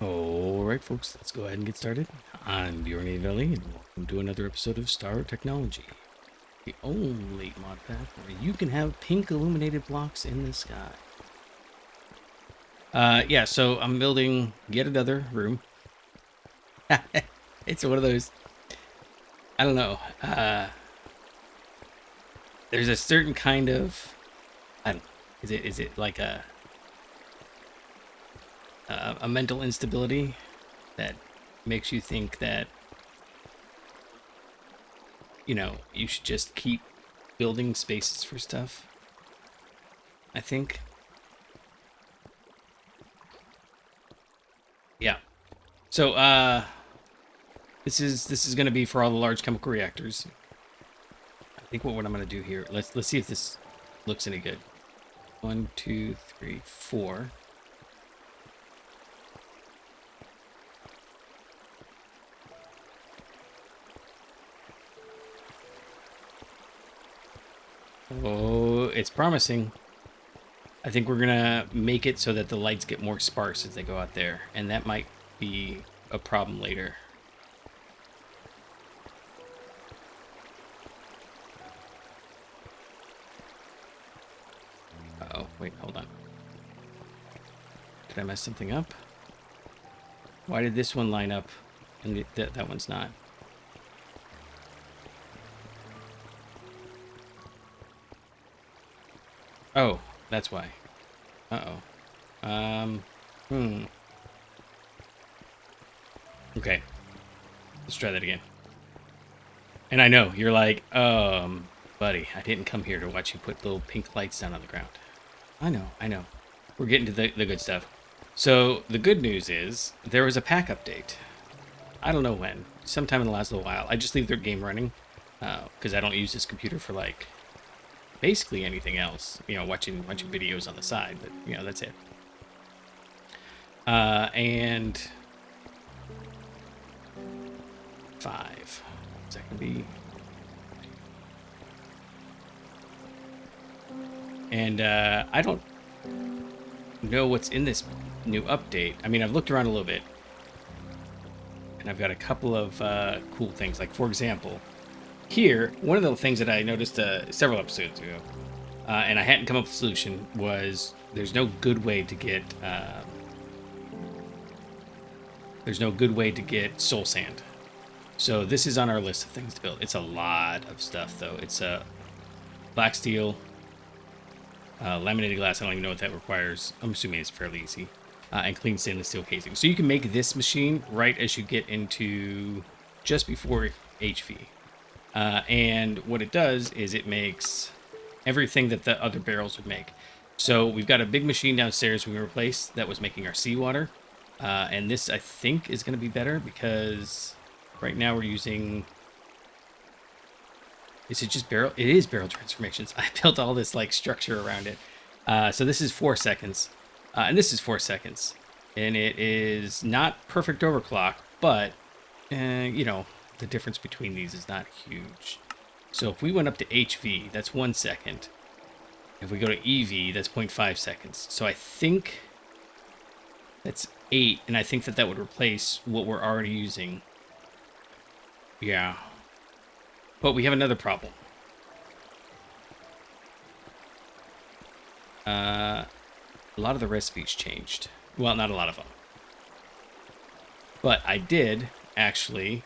Alright folks, let's go ahead and get started. I'm Bjorn Avelli, and welcome to another episode of Star Technology, the only mod pack where you can have pink illuminated blocks in the sky. Yeah, so I'm building yet another room. It's one of those, I don't know, there's a certain kind of, I don't know, is it like a mental instability that makes you think that, you know, you should just keep building spaces for stuff, I think. Yeah. So, this is going to be for all the large chemical reactors. I think what I'm going to do here, let's see if this looks any good. 1, 2, 3, 4. Oh, it's promising. I think we're gonna make it so that the lights get more sparse as they go out there, and that might be a problem later. Uh-oh, wait, hold on. Did I mess something up? Why did this one line up and that one's not? Oh, that's why. Uh-oh. Okay. Let's try that again. And I know, you're like, buddy, I didn't come here to watch you put little pink lights down on the ground. I know. We're getting to the good stuff. So, the good news is, there was a pack update. I don't know when. Sometime in the last little while. I just leave their game running, because I don't use this computer for, like, basically anything else. You know, watching videos on the side, but, you know, that's it. And 5. Is that gonna be? And I don't know what's in this new update. I mean, I've looked around a little bit, and I've got a couple of cool things. Like, for example, here, one of the things that I noticed several episodes ago, and I hadn't come up with a solution, was there's no good way to get soul sand. So this is on our list of things to build. It's a lot of stuff, though. It's black steel, laminated glass. I don't even know what that requires. I'm assuming it's fairly easy. And clean stainless steel casing. So you can make this machine right as you get into just before HV. And what it does is it makes everything that the other barrels would make. So we've got a big machine downstairs we replaced that was making our seawater. And this, I think, is going to be better because right now we're using... Is it just barrel? It is barrel transformations. I built all this like structure around it. So this is 4 seconds. And this is 4 seconds. And it is not perfect overclock, but, you know, the difference between these is not huge. So if we went up to HV, that's 1 second. If we go to EV, that's 0.5 seconds. So I think that's 8, and I think that would replace what we're already using. Yeah. But we have another problem. A lot of the recipes changed. Well, not a lot of them. But I did actually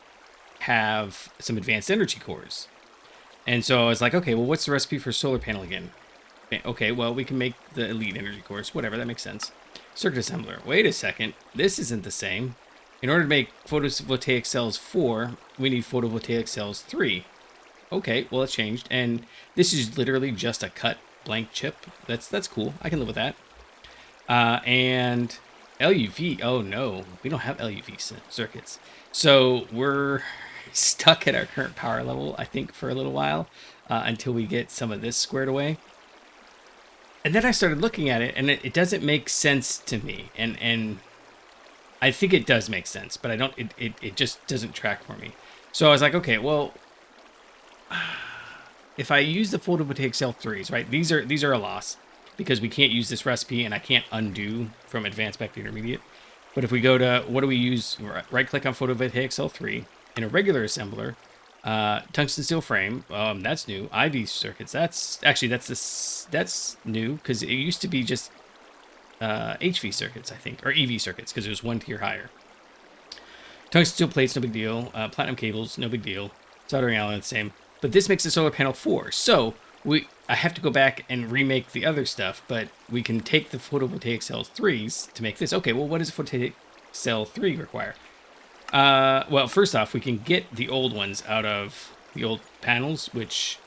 have some advanced energy cores. And so I was like, okay, well, what's the recipe for solar panel again? Okay, well, we can make the elite energy cores. Whatever, that makes sense. Circuit assembler. Wait a second. This isn't the same. In order to make photovoltaic cells 4, we need photovoltaic cells 3. Okay, well, it's changed. And this is literally just a cut blank chip. That's cool. I can live with that. And LUV. Oh, no. We don't have LUV circuits. So we're stuck at our current power level, I think, for a little while, until we get some of this squared away. And then I started looking at it, and it doesn't make sense to me. And I think it does make sense, but I don't. It just doesn't track for me. So I was like, okay, well, if I use the photovoltaic cell 3s, right? These are a loss because we can't use this recipe, and I can't undo from advanced back to intermediate. But if we go to, what do we use? Right click on photovoltaic cell 3 in a regular assembler, tungsten steel frame. That's new. IV circuits. That's new because it used to be just HV circuits, I think, or EV circuits because it was one tier higher. Tungsten steel plates, no big deal. Platinum cables, no big deal. Soldering alloy, the same. But this makes a solar panel 4. So I have to go back and remake the other stuff, but we can take the photovoltaic cells 3s to make this. Okay, well, what does a photovoltaic cell 3 require? Well, first off, we can get the old ones out of the old panels, which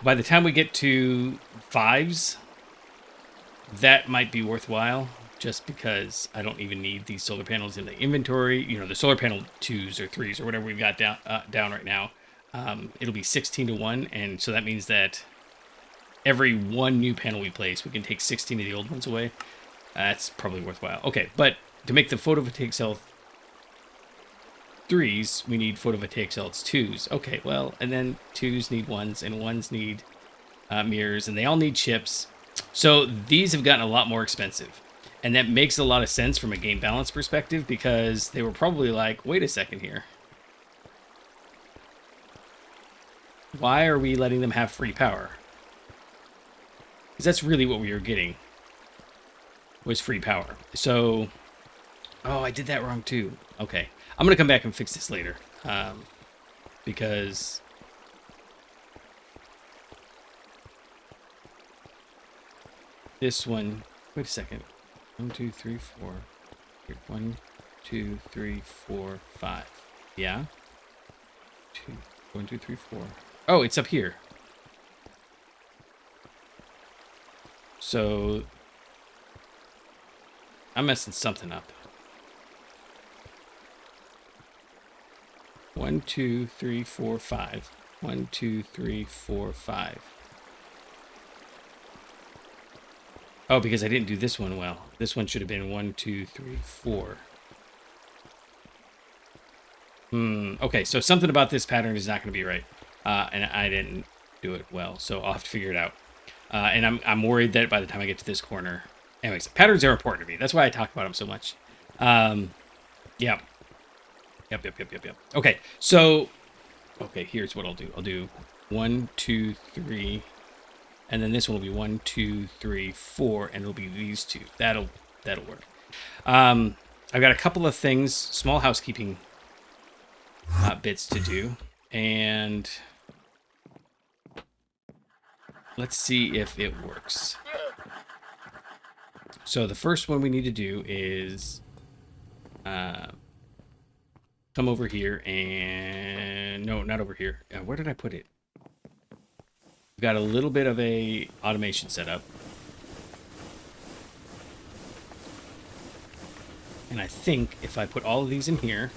by the time we get to 5s, that might be worthwhile, just because I don't even need these solar panels in the inventory. You know, the solar panel 2s or 3s or whatever we've got down right now. It'll be 16 to 1, and so that means that every one new panel we place, we can take 16 of the old ones away. That's probably worthwhile. Okay, but to make the photovoltaic cell 3s, we need photovoltaic cells 2s. Okay, well, and then 2s need 1s, and 1s need mirrors, and they all need chips. So these have gotten a lot more expensive. And that makes a lot of sense from a game balance perspective, because they were probably like, wait a second here. Why are we letting them have free power? Because that's really what we were getting, was free power. So, oh, I did that wrong too. Okay, I'm going to come back and fix this later. Because this one, wait a second. 1, 2, 3, 4. 1, 2, 3, 4, 5. Yeah? 1, 2, 3, 4. Oh, it's up here. So I'm messing something up. 1, 2, 3, 4, 5. 1, 2, 3, 4, 5. Oh, because I didn't do this one well. This one should have been 1, 2, 3, 4. Okay, so something about this pattern is not going to be right. And I didn't do it well, so I'll have to figure it out. And I'm worried that by the time I get to this corner... Anyways, patterns are important to me. That's why I talk about them so much. Yeah. Yep. Okay, so... Okay, here's what I'll do. I'll do 1, 2, 3... And then this one will be 1, 2, 3, 4, and it'll be these two. That'll work. I've got a couple of things, small housekeeping bits to do, and let's see if it works. So the first one we need to do is come over here and no, not over here. Where did I put it? Got a little bit of a automation set up, and I think if I put all of these in here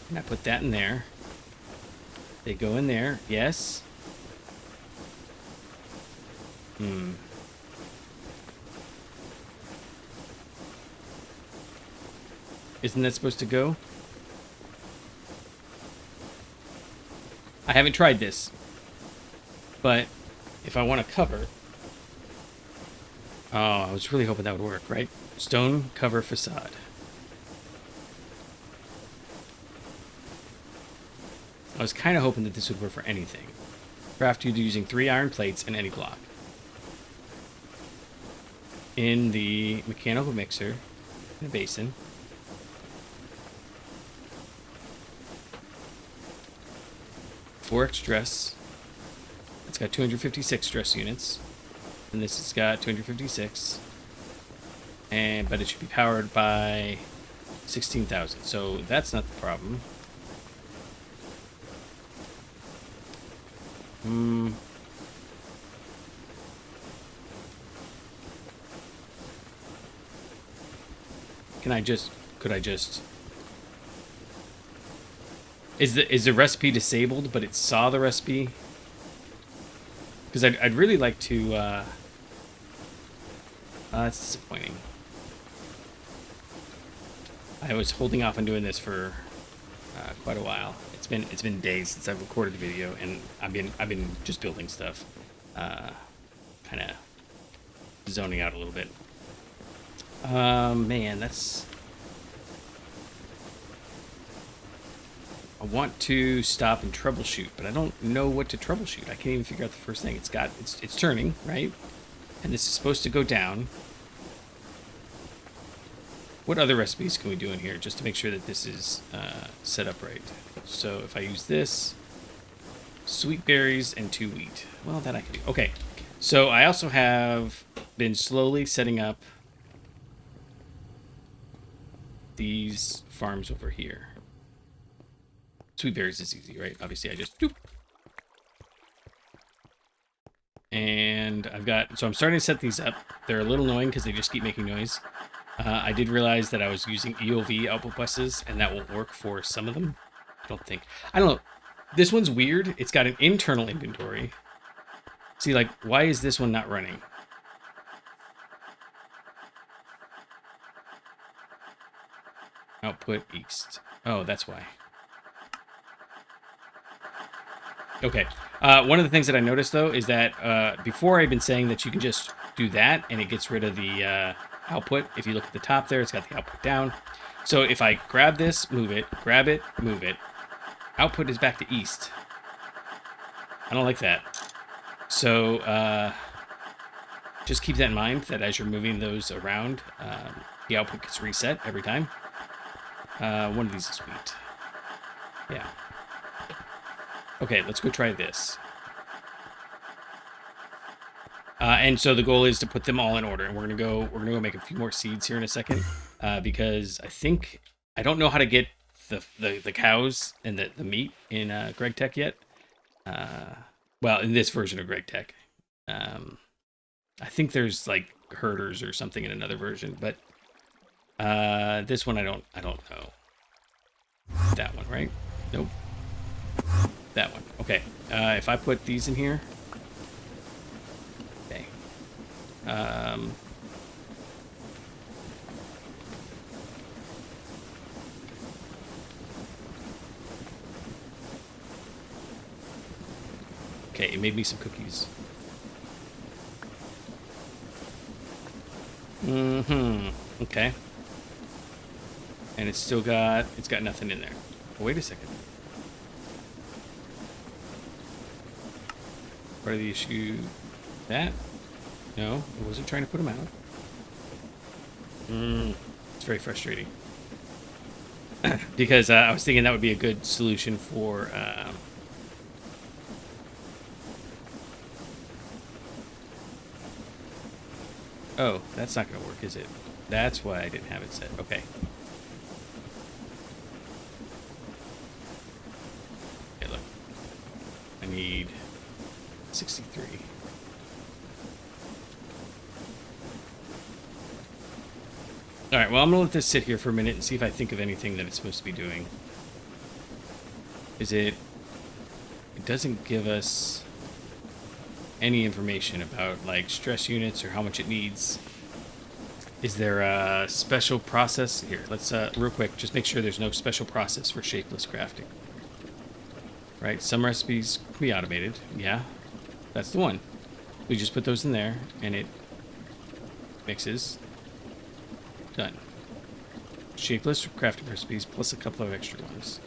and I put that in there, they go in there. Yes. Isn't that supposed to go? I haven't tried this, but if I want to cover... Oh, I was really hoping that would work, right? Stone cover facade. I was kind of hoping that this would work for anything. Craft using 3 iron plates and any block. In the mechanical mixer, in a basin. Four stress. It's got 256 stress units, and this has got 256, but it should be powered by 16,000, so that's not the problem. Could I just is the recipe disabled, but it saw the recipe? Because I'd really like to, that's disappointing. I was holding off on doing this for quite a while. It's been days since I've recorded the video, and I've been just building stuff, kind of zoning out a little bit. Man, that's... I want to stop and troubleshoot, but I don't know what to troubleshoot. I can't even figure out the first thing. It's turning, right? And this is supposed to go down. What other recipes can we do in here just to make sure that this is set up right? So if I use this, sweet berries and 2 wheat. Well, that I can do. Okay, so I also have been slowly setting up these farms over here. Sweet berries is easy, right? Obviously, I just doop. And I've got... So I'm starting to set these up. They're a little annoying because they just keep making noise. I did realize that I was using EOV output buses, and that won't work for some of them. I don't know. This one's weird. It's got an internal inventory. See, like, why is this one not running? Output east. Oh, that's why. Okay. One of the things that I noticed, though, is that before I've been saying that you can just do that, and it gets rid of the output. If you look at the top there, it's got the output down. So if I grab this, move it, grab it, move it, output is back to east. I don't like that. So just keep that in mind, that as you're moving those around, the output gets reset every time. One of these is wheat. Yeah. Okay, let's go try this. And so the goal is to put them all in order, and we're gonna go make a few more seeds here in a second, because I don't know how to get the cows and the meat in Gregtech yet. Well, in this version of Gregtech. I think there's like herders or something in another version, but this one I don't know. That one, right? Nope. That one. Okay. If I put these in here. Okay. Okay, it made me some cookies. Okay. And it's got nothing in there. Oh, wait a second. Part of the issue, that? No, it wasn't trying to put them out. It's very frustrating. Because I was thinking that would be a good solution for... Oh, that's not going to work, is it? That's why I didn't have it set. Okay. Okay, look. I need 63. All right, well, I'm going to let this sit here for a minute and see if I think of anything that it's supposed to be doing. It doesn't give us any information about, like, stress units or how much it needs. Is there a special process? Here, let's, real quick, just make sure there's no special process for shapeless crafting. Right, some recipes can be automated. Yeah, that's the one. We just put those in there, and it mixes. Done. Shapeless crafting recipes, plus a couple of extra ones.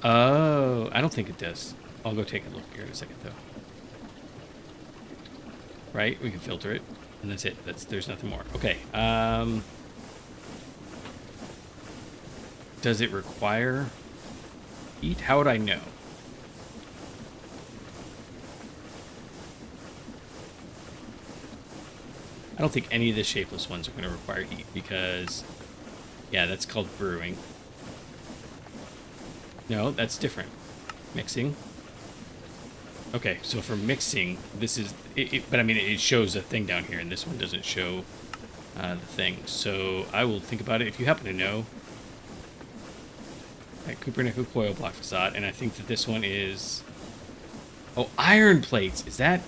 Oh, I don't think it does. I'll go take a look here in a second, though. Right, we can filter it, and that's it. There's nothing more. Okay. Does it require heat? How would I know? I don't think any of the shapeless ones are going to require heat because, yeah, that's called brewing. No, that's different. Mixing. Okay, so for mixing, this is... but, I mean, it shows a thing down here, and this one doesn't show the thing. So I will think about it. If you happen to know... Right, Cupernickel coil block facade, and I think that this one is... Oh, iron plates! Is that...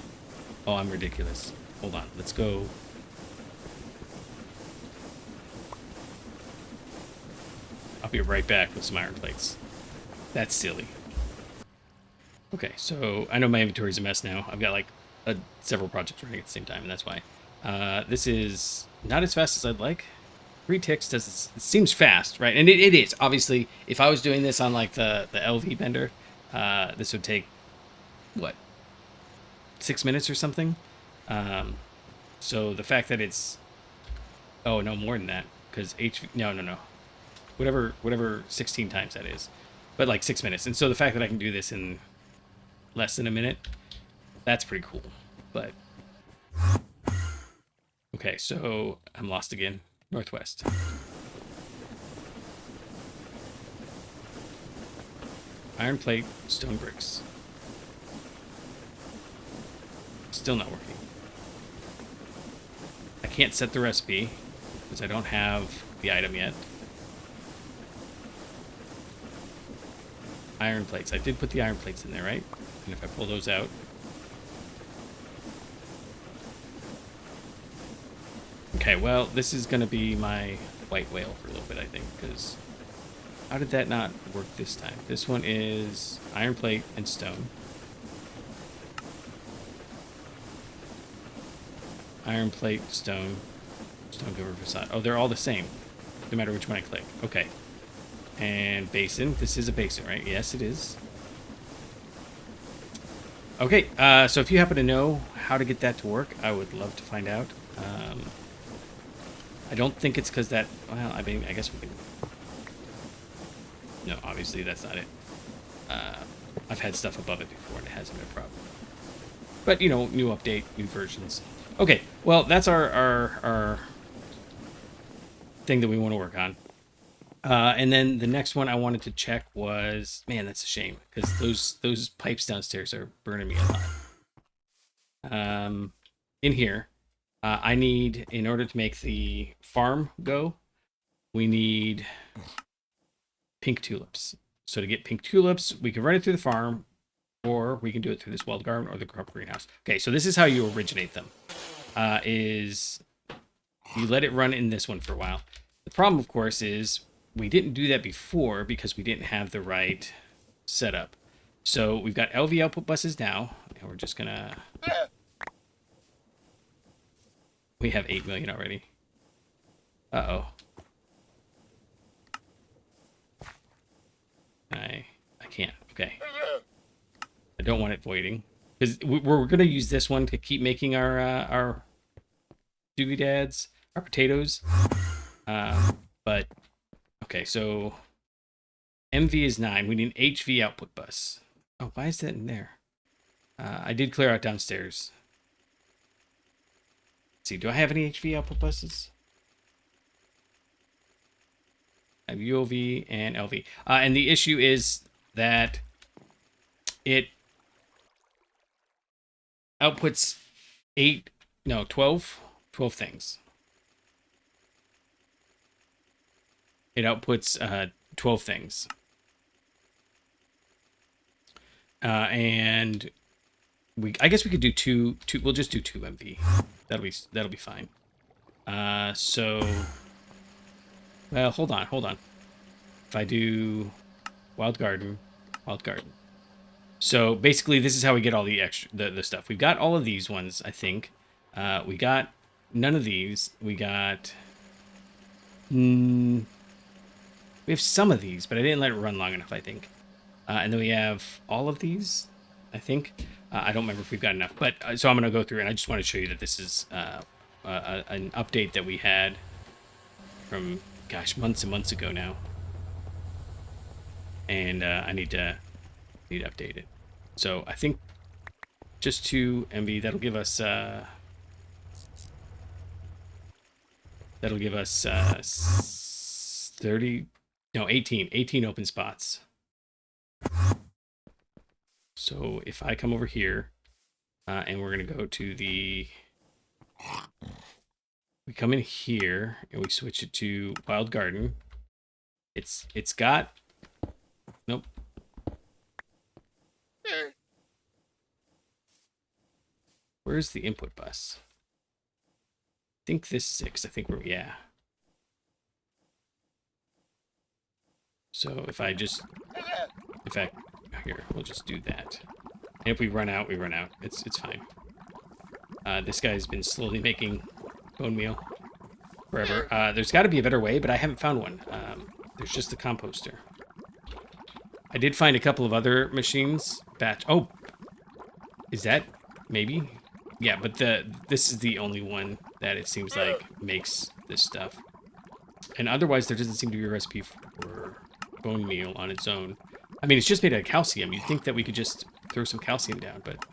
Oh, I'm ridiculous. Hold on, let's go... I'll be right back with some iron plates. That's silly. Okay, so I know my inventory's a mess now. I've got like several projects running at the same time, and that's why. This is not as fast as I'd like. 3 ticks does it seems fast, right? And it is. Obviously, if I was doing this on like the LV bender, this would take what, 6 minutes or something. So the fact that it's, oh no, more than that, because no, whatever 16 times that is, but like 6 minutes. And so the fact that I can do this in less than a minute, that's pretty cool. But okay, so I'm lost again. Northwest. Iron plate, stone bricks. Still not working. I can't set the recipe because I don't have the item yet. Iron plates. I did put the iron plates in there, right? And if I pull those out. Okay, well, this is going to be my white whale for a little bit, I think, because how did that not work this time? This one is iron plate and stone. Iron plate, stone cover facade. Oh, they're all the same, no matter which one I click. Okay. And basin. This is a basin, right? Yes, it is. Okay, so if you happen to know how to get that to work, I would love to find out. I don't think it's because that... Well, I mean, I guess we can... No, obviously that's not it. I've had stuff above it before and it hasn't been a problem. But, you know, new update, new versions. Okay, well, that's our thing that we want to work on. And then the next one I wanted to check was... Man, that's a shame, because those pipes downstairs are burning me a lot. In here... I need, in order to make the farm go, we need pink tulips. So to get pink tulips, we can run it through the farm, or we can do it through this wild garden or the crop greenhouse. Okay, so this is how you originate them. Is you let it run in this one for a while. The problem, of course, is we didn't do that before because we didn't have the right setup. So we've got LV output buses now, and we're just gonna... We have 8 million already. Uh-oh. I can't. Okay. I don't want it voiding. Because we're going to use this one to keep making our doobie dads, our potatoes. But, okay, so MV is 9. We need an HV output bus. Oh, why is that in there? I did clear out downstairs. See, do I have any HV output buses? I have UOV and LV. And the issue is that it outputs 12 things. It outputs 12 things. And I guess we could do two. We'll just do 2 MV. That'll be fine. So, well, hold on. If I do wild garden. So basically, this is how we get all the extra the stuff. We've got all of these ones, I think. We got none of these. We got. We have some of these, but I didn't let it run long enough, I think. And then we have all of these, I think. I don't remember if we've got enough, but so I'm going to go through and I just want to show you that this is an update that we had from, gosh, months and months ago now. And I need to update it. So I think just 2 MB, that'll give us 18 open spots. So if I come over here, and we're going to go to we come in here and we switch it to wild garden. It's got, nope. Where's the input bus? I think this 6, I think yeah. So if I just, in fact, here, we'll just do that. And if we run out, we run out. It's fine. This guy's been slowly making bone meal. forever. There's got to be a better way, but I haven't found one. There's just the composter. I did find a couple of other machines. Batch. Oh, is that maybe? Yeah, but this is the only one that it seems like makes this stuff. And otherwise, there doesn't seem to be a recipe for bone meal on its own. I mean, it's just made out of calcium. You'd think that we could just throw some calcium down, but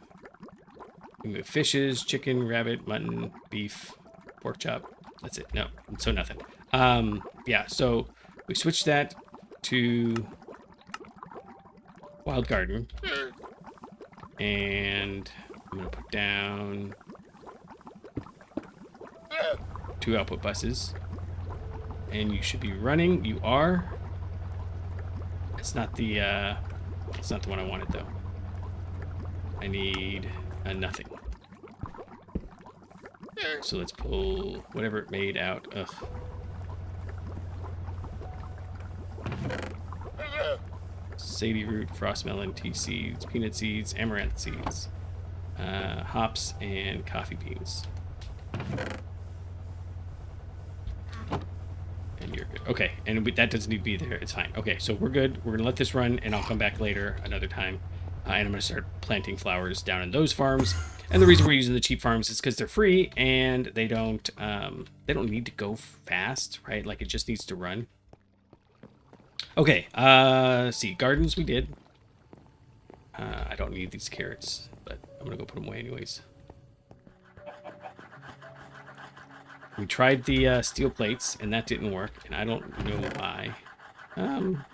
we move fishes, chicken, rabbit, mutton, beef, pork chop. That's it. No, so nothing. Yeah, so we switched that to Wild Garden. And I'm going to put down 2 output buses. And you should be running. You are. It's not the one I wanted, though. I need a nothing. So let's pull whatever it made out. Ugh. Sadie root, frost melon, tea seeds, peanut seeds, amaranth seeds, hops, and coffee beans. And you're good. Okay, and that doesn't need to be there. It's fine. Okay, so we're good. We're gonna let this run, and I'll come back later another time, and I'm gonna start planting flowers down in those farms. And the reason we're using the cheap farms is because they're free and they don't need to go fast, right? Like it just needs to run. Okay, let's see. Gardens we did. I don't need these carrots, but I'm gonna go put them away anyways. We tried the steel plates, and that didn't work, and I don't know why. I'm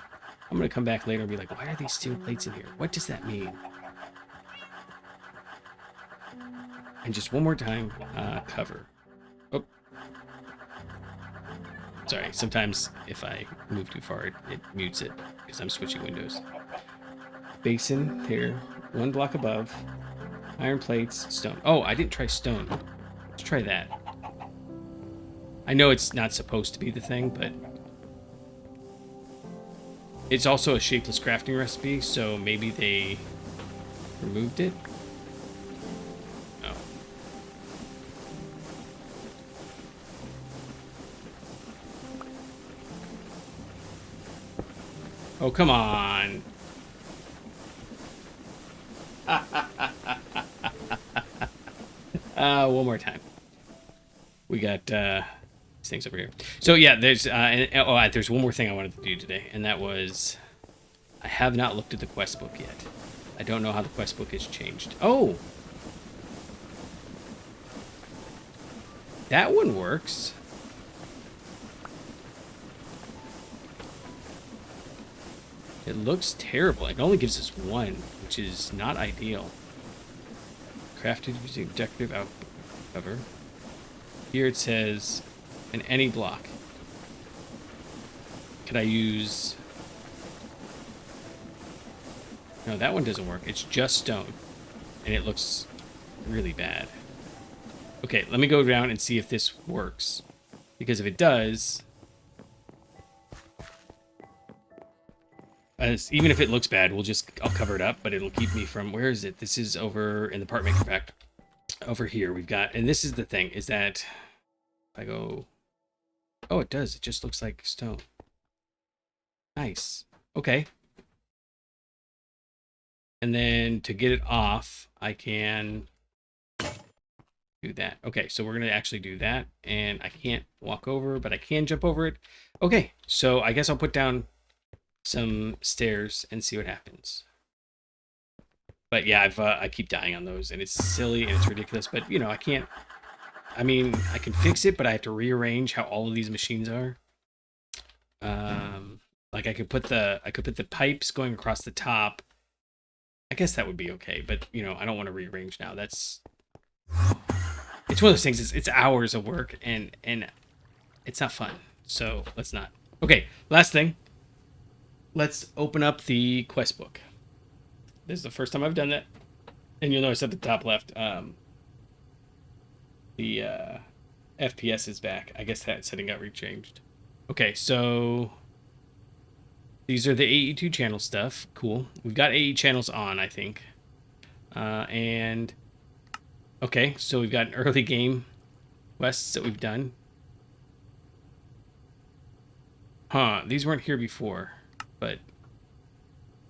gonna come back later and be like, why are these steel plates in here? What does that mean? And just one more time, cover. Oh. Sorry, sometimes if I move too far, it mutes it, because I'm switching windows. Basin, there. 1 block above. Iron plates, stone. Oh, I didn't try stone. Let's try that. I know it's not supposed to be the thing, but it's also a shapeless crafting recipe, so maybe they removed it. Oh. Oh, come on. One more time. We got these things over here. So yeah, there's there's one more thing I wanted to do today, and that was I have not looked at the quest book yet. I don't know how the quest book has changed. Oh, that one works. It looks terrible. It only gives us 1, which is not ideal. Crafted using decorative output cover. Here it says, in any block. Could I use... No, that one doesn't work. It's just stone. And it looks really bad. Okay, let me go down and see if this works. Because if it does... even if it looks bad, I'll cover it up, but it'll keep me from... Where is it? This is over in the part maker pack. Over here, we've got... And this is the thing, is that... If I go... Oh, it does. It just looks like stone. Nice. Okay. And then to get it off, I can do that. Okay, so we're going to actually do that. And I can't walk over, but I can jump over it. Okay, so I guess I'll put down some stairs and see what happens. But yeah, I keep dying on those, and it's silly and it's ridiculous. But, you know, I can't... I mean, I can fix it, but I have to rearrange how all of these machines are. Like I could put the pipes going across the top. I guess that would be okay, but you know, I don't want to rearrange now. It's one of those things. It's hours of work, and it's not fun. So let's not. Okay, last thing. Let's open up the quest book. This is the first time I've done that, and you'll notice at the top left, the FPS is back. I guess that setting got rechanged. Okay, so these are the AE2 channel stuff. Cool. We've got AE channels on, I think. And okay, so we've got an early game quests that we've done. Huh, these weren't here before, but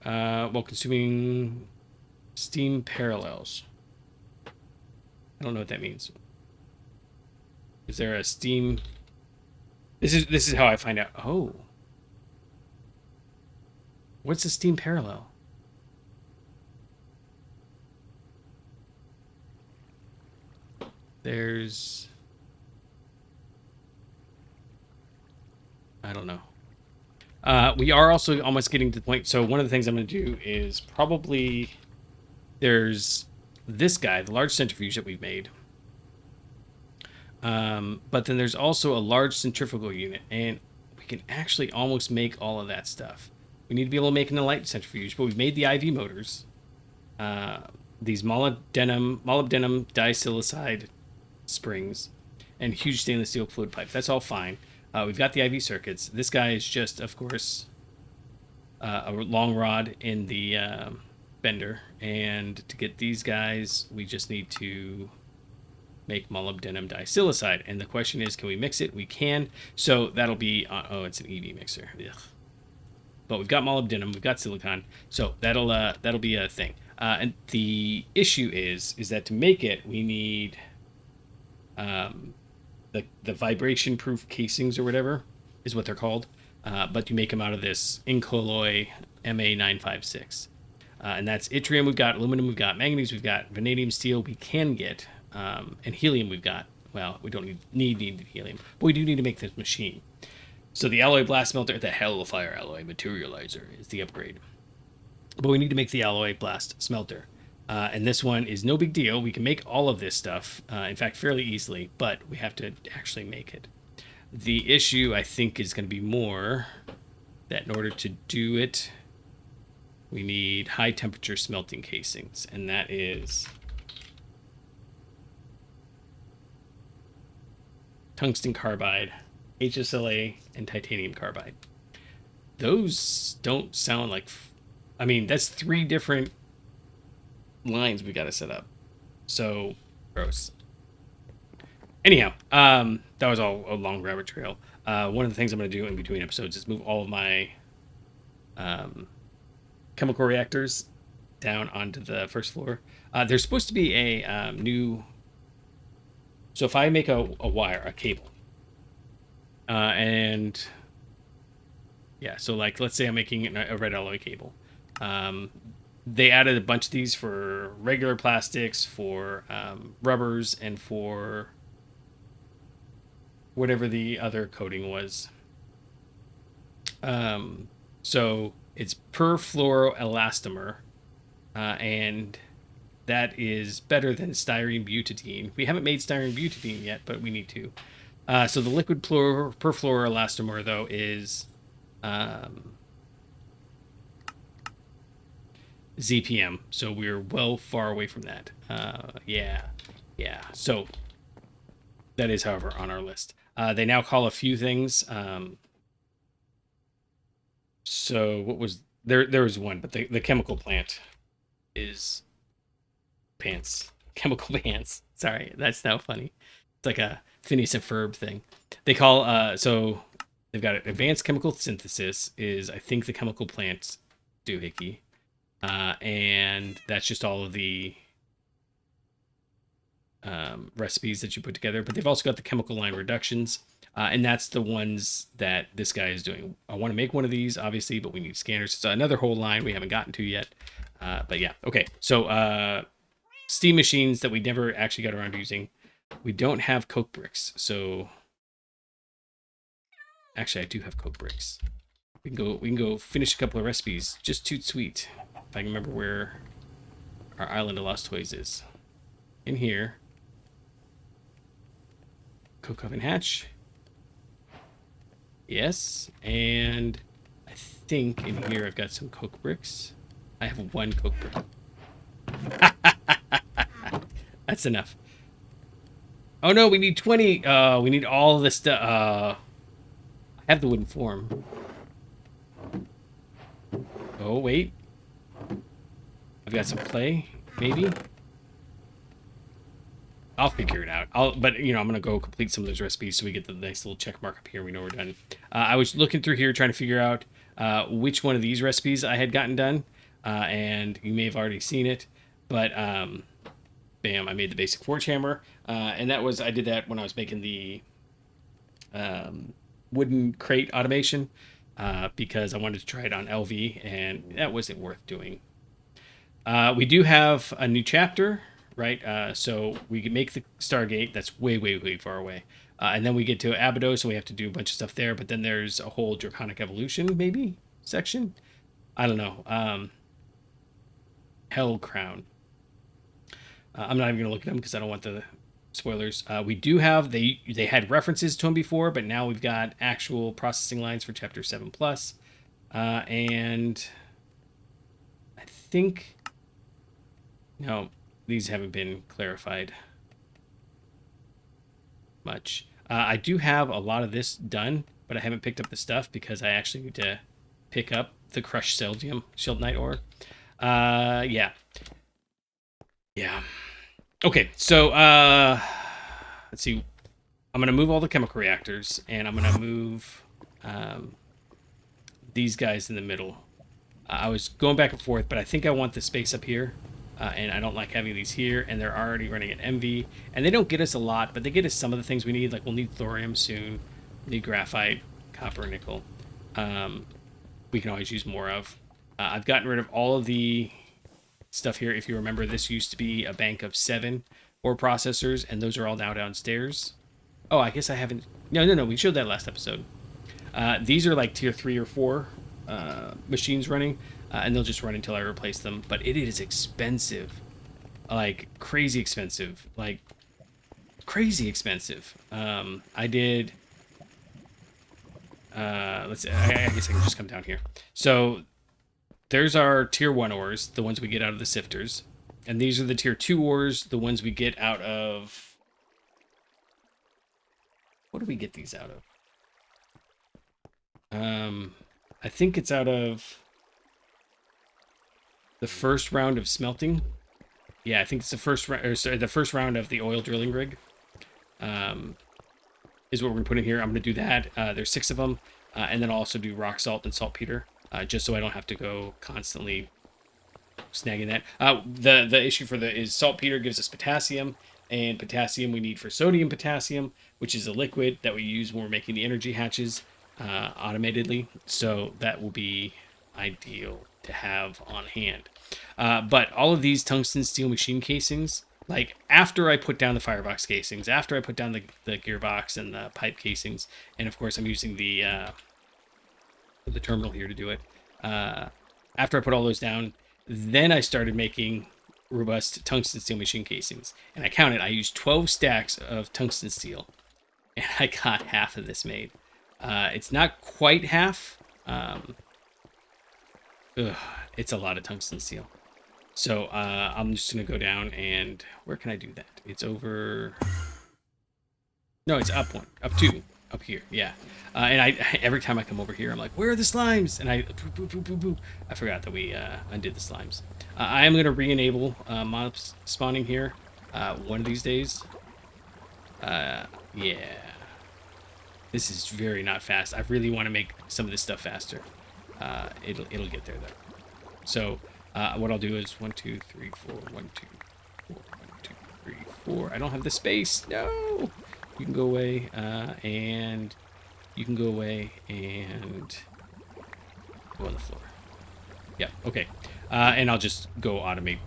while consuming steam parallels. I don't know what that means. Is there a steam? This is how I find out. Oh, what's a steam parallel? There's, I don't know. We are also almost getting to the point. So one of the things I'm going to do is probably, there's this guy, the large centrifuge that we've made. But then there's also a large centrifugal unit, and we can actually almost make all of that stuff. We need to be able to make a light centrifuge, but we've made the IV motors. These molybdenum disilicide springs and huge stainless steel fluid pipes. That's all fine. We've got the IV circuits. This guy is just, of course, a long rod in the bender. And to get these guys, we just need to make molybdenum disilicide. And the question is, can we mix it? We can. So that'll be, oh, it's an EV mixer. Ugh. But we've got molybdenum, we've got silicon. So that'll be a thing. And the issue is that to make it, we need the vibration-proof casings or whatever is what they're called. But you make them out of this Incolloy MA956. And that's yttrium we've got, aluminum we've got, manganese we've got, vanadium steel we can get, and helium we've got. Well, we don't need helium, but we do need to make this machine. So the alloy blast smelter, the Hellfire alloy materializer is the upgrade. But we need to make the alloy blast smelter. And this one is no big deal. We can make all of this stuff, in fact, fairly easily, but we have to actually make it. The issue, I think, is going to be more that in order to do it, we need high temperature smelting casings, and that is tungsten carbide, HSLA, and titanium carbide. Those don't sound like, I mean, that's 3 different lines we got to set up. So gross. Anyhow, that was all a long rabbit trail. One of the things I'm going to do in between episodes is move all of my chemical reactors down onto the first floor. There's supposed to be a new, so if I make a wire, a cable, and yeah, so like let's say I'm making a red alloy cable. They added a bunch of these for regular plastics, for rubbers, and for whatever the other coating was. So it's perfluoroelastomer, and that is better than styrene butadiene. We haven't made styrene butadiene yet, but we need to. So the liquid perfluoroelastomer, though, is ZPM. So we're well far away from that. Yeah. So that is, however, on our list. They now call a few things. So what was there? There was one, but the chemical plant is pants. Chemical pants. Sorry, that's now funny. It's like a Phineas and Ferb thing. They call so they've got advanced chemical synthesis is I think the chemical plant doohickey, and that's just all of the recipes that you put together. But they've also got the chemical line reductions. And that's the ones that this guy is doing. I want to make one of these, obviously, but we need scanners. It's another whole line we haven't gotten to yet. But yeah, okay. So steam machines that we never actually got around to using. We don't have coke bricks, so actually I do have coke bricks. We can go finish a couple of recipes. Just toot sweet. If I can remember where our Island of Lost Toys is. In here. Coke oven hatch. Yes, and I think in here I've got some coke bricks. I have 1 coke brick. That's enough. Oh no, we need 20. We need all this stuff. I have the wooden form. Oh, wait. I've got some clay, maybe. I'll figure it out. But you know, I'm gonna go complete some of those recipes so we get the nice little check mark up here. We know we're done. I was looking through here trying to figure out which one of these recipes I had gotten done, and you may have already seen it, but bam, I made the basic forge hammer, and I did that when I was making the wooden crate automation because I wanted to try it on LV, and that wasn't worth doing. We do have a new chapter, right? So we can make the Stargate. That's way, way, way far away. And then we get to Abydos, and we have to do a bunch of stuff there. But then there's a whole Draconic Evolution, maybe, section? I don't know. Hell Crown. I'm not even going to look at them because I don't want the spoilers. We do have, they had references to them before, but now we've got actual processing lines for Chapter 7+. And I think... No, these haven't been clarified much. I do have a lot of this done, but I haven't picked up the stuff because I actually need to pick up the crushed Sheldonite ore. Yeah. Okay, so let's see. I'm gonna move all the chemical reactors, and I'm gonna move these guys in the middle. I was going back and forth, but I think I want the space up here. And I don't like having these here, and they're already running at MV. And they don't get us a lot, but they get us some of the things we need. Like, we'll need thorium soon. We need graphite, copper, nickel. We can always use more of. I've gotten rid of all of the stuff here. If you remember, this used to be a bank of 7 ore processors, and those are all now downstairs. Oh, I guess I haven't... No, we showed that last episode. These are like tier 3 or 4 machines running. And they'll just run until I replace them. But it is expensive. Like, crazy expensive. Like, crazy expensive. I did... let's see. I guess I can just come down here. So, there's our tier 1 ores, the ones we get out of the sifters. And these are the tier 2 ores, the ones we get out of... What do we get these out of? I think it's out of... the first round of smelting. Yeah, I think it's the first the first round of the oil drilling rig. Is what we're gonna put in here. I'm gonna do that. There's 6 of them, and then I'll also do rock salt and saltpeter, just so I don't have to go constantly snagging that. The issue for is saltpeter gives us potassium, and potassium we need for sodium potassium, which is a liquid that we use when we're making the energy hatches automatedly. So that will be ideal to have on hand. But all of these tungsten steel machine casings, like after I put down the firebox casings, after I put down the gearbox and the pipe casings, and of course I'm using the terminal here to do it, after I put all those down, then I started making robust tungsten steel machine casings. And I counted, I used 12 stacks of tungsten steel, and I got half of this made. It's not quite half. It's a lot of tungsten steel. So I'm just going to go down and... Where can I do that? It's over... No, it's up 1. Up 2. Up here. Yeah. And every time I come over here, I'm like, where are the slimes? And I forgot that we undid the slimes. I am going to re-enable mob spawning here one of these days. Yeah. This is very not fast. I really want to make some of this stuff faster. It'll get there though. So what I'll do is 1, 2, 3, 4, 1, 2, 4, 1, 2, 3, 4. I don't have the space. No. You can go away, and you can go away and go on the floor. Yeah. Okay. And I'll just go automate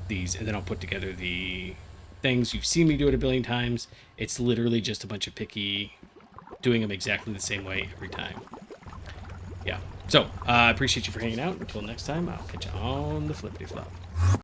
these, and then I'll put together the things. You've seen me do it a billion times. It's literally just a bunch of picky, doing them exactly the same way every time. Yeah. So, I appreciate you for hanging out. Until next time, I'll catch you on the flippity flop.